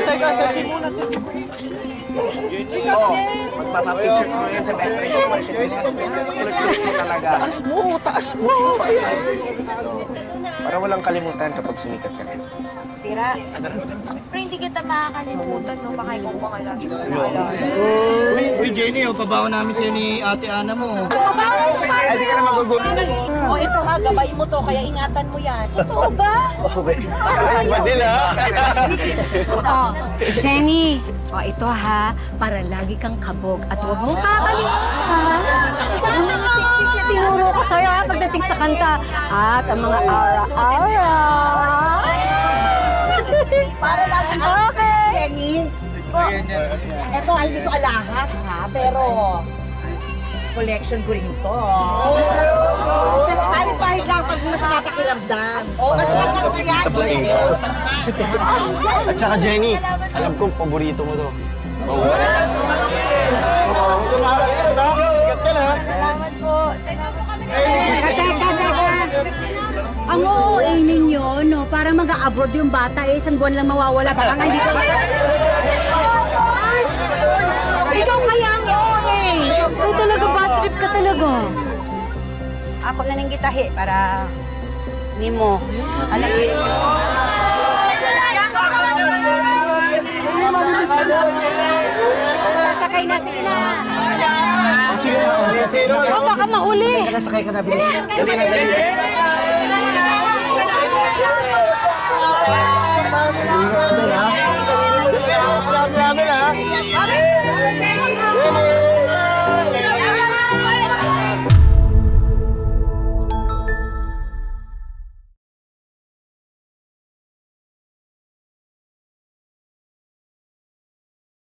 Teka, selfie muna. Oo, magpapapicture ko ngayon sa best friend ko. Kulit-kulit talaga. Taas mo! Ayan. Para walang kalimutan kapag sumikat ka rin. Sira. Pero hindi kita makakalimutan, no? Baka ikaw pa nga lagi mo naalala. Uy, Jenny, pabaho namin siya ni Ate Ana mo. Ay, di ka na magugulo. O, ito ha, gabay mo to, kaya ingatan mo yan. Totoo ba? Oh, wait. Ay, badil ha. Oh, Jenny, ito ha, para lagi kang kabog at huwag mong kakalimutan. Sana ka! Tinuro ko sa'yo ha, pagdating sa kanta. At ang mga ara-ara. Para lang. Okay. Jenny, eto ay dito alahas ha, pero collection ko rin to. Kahit bahid lang pag mas natakiramdam. Mas maganda yan. Sa play. At saka Jenny, alam kong paborito mo to. Sikat ka na. Salamat po. Teka. Ang OA ninyo, no, para mag-abroad yung bata, isang buwan lang mawawala. Baka nga hindi ko... Ikaw kaya ang OA! Ay talaga, bad trip ka talaga. Ako na nang gitahi para ni mo. Alam mo. Sasakay na, sige na. Sige na. Oh, baka mahuli. Sakay ka na, bilis. Dali na.